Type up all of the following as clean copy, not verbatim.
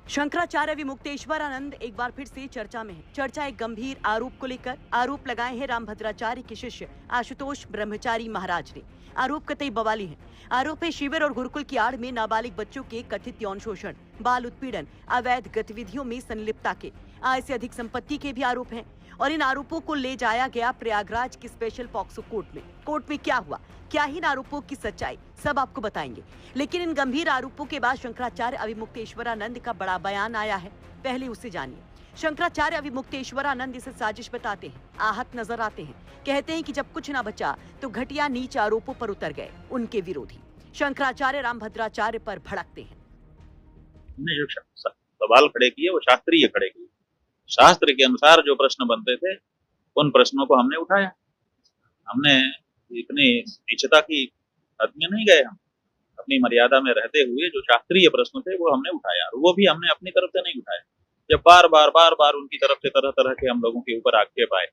शंकराचार्य विमुक्तेश्वरानंद एक बार फिर से चर्चा में है। चर्चा एक गंभीर आरोप को लेकर। आरोप लगाए हैं रामभद्राचार्य के शिष्य आशुतोष ब्रह्मचारी महाराज ने। आरोप कतई बवाली है। आरोप है शिविर और गुरुकुल की आड़ में नाबालिग बच्चों के कथित यौन शोषण, बाल उत्पीड़न, अवैध गतिविधियों में संलिप्तता के, आय से अधिक संपत्ति के भी आरोप हैं। और इन आरोपों को ले जाया गया प्रयागराज की स्पेशल पॉक्सो कोर्ट में। कोर्ट में क्या हुआ, क्या ही इन आरोपों की सच्चाई, सब आपको बताएंगे। लेकिन इन गंभीर आरोपों के बाद शंकराचार्य अविमुक्तेश्वरानंद का बड़ा बयान आया है। पहले उसे जानिए। शंकराचार्य अविमुक्तेश्वरानंद इसे साजिश बताते हैं, आहत नजर आते हैं। कहते हैं कि जब कुछ ना बचा तो घटिया नीच आरोपों पर उतर गए उनके विरोधी। शंकराचार्य रामभद्राचार्य पर भड़कते हैं। हमने जो सवाल खड़े किए वो शास्त्रीय खड़े किए। शास्त्र के अनुसार जो प्रश्न बनते थे उन प्रश्नों को हमने उठाया। हमने इतनी नीचता की हद में नहीं गए। हम अपनी मर्यादा में रहते हुए जो शास्त्रीय प्रश्न थे वो हमने उठाया, और वो भी हमने अपनी तरफ से नहीं उठाए। जब बार बार उनकी तरफ से तरह तरह के हम लोगों के ऊपर आक्षेप आए,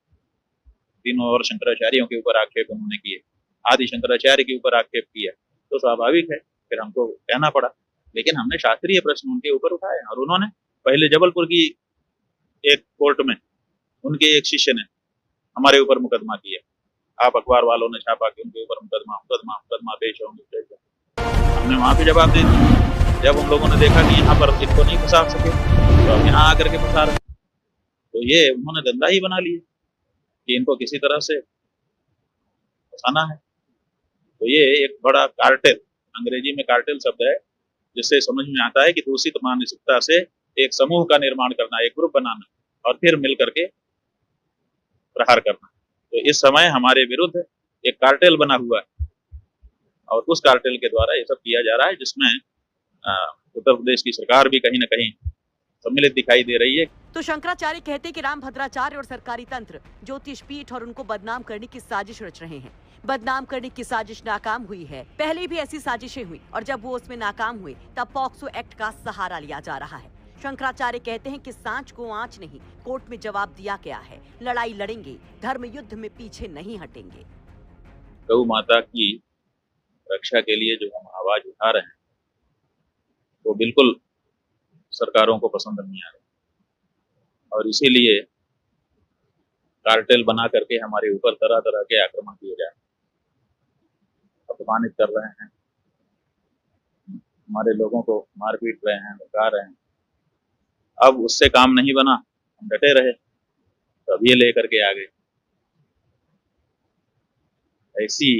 तीनों और शंकराचार्यों के ऊपर आक्षेप उन्होंने किए, आदि शंकराचार्य के ऊपर आक्षेप किया, तो स्वाभाविक है फिर हमको कहना पड़ा। लेकिन हमने शास्त्रीय प्रश्न उनके ऊपर उठाए, और उन्होंने पहले जबलपुर की एक कोर्ट में उनके एक शिष्य ने हमारे ऊपर मुकदमा किया। आप अखबार वालों ने छापा कि उनके ऊपर मुकदमा पेश होंगे। हमने वहां पे जवाब दे दिया। जब उन लोगों ने देखा कि यहाँ पर इनको नहीं फंसा सके तो हम यहाँ आकर के फंसा रहे, तो ये उन्होंने धंधा ही बना लिया कि इनको किसी तरह से फंसाना है। तो ये एक बड़ा कार्टेल, अंग्रेजी में कार्टेल शब्द है, जिससे समझ में आता है कि दूषित मानसिकता से एक समूह का निर्माण करना, एक ग्रुप बनाना और फिर मिल करके प्रहार करना। तो इस समय हमारे विरुद्ध एक कार्टेल बना हुआ है, और उस कार्टेल के द्वारा ये सब किया जा रहा है, जिसमें उत्तर प्रदेश की सरकार भी कहीं न कहीं सम्मिलित दिखाई दे रही है। तो शंकराचार्य कहते कि रामभद्राचार्य और सरकारी तंत्र ज्योतिष पीठ और उनको बदनाम करने की साजिश रच रहे हैं। बदनाम करने की साजिश नाकाम हुई है। पहले भी ऐसी साजिशें हुई और जब वो उसमें नाकाम हुए तब पॉक्सो एक्ट का सहारा लिया जा रहा है। शंकराचार्य कहते हैं कि सांच को आंच नहीं, कोर्ट में जवाब दिया गया है। लड़ाई लड़ेंगे, धर्म युद्ध में पीछे नहीं हटेंगे। गौ माता की रक्षा के लिए जो हम आवाज उठा रहे हैं वो बिल्कुल सरकारों को पसंद नहीं आ रहा, और इसीलिए कार्टेल बना करके हमारे ऊपर तरह तरह के आक्रमण किए जा रहे हैं, अपमानित कर रहे हैं, हमारे लोगों को मार पीट रहे हैं, भगा रहे हैं। अब उससे काम नहीं बना, हम डटे रहे, तब ये लेकर के आ गए। ऐसी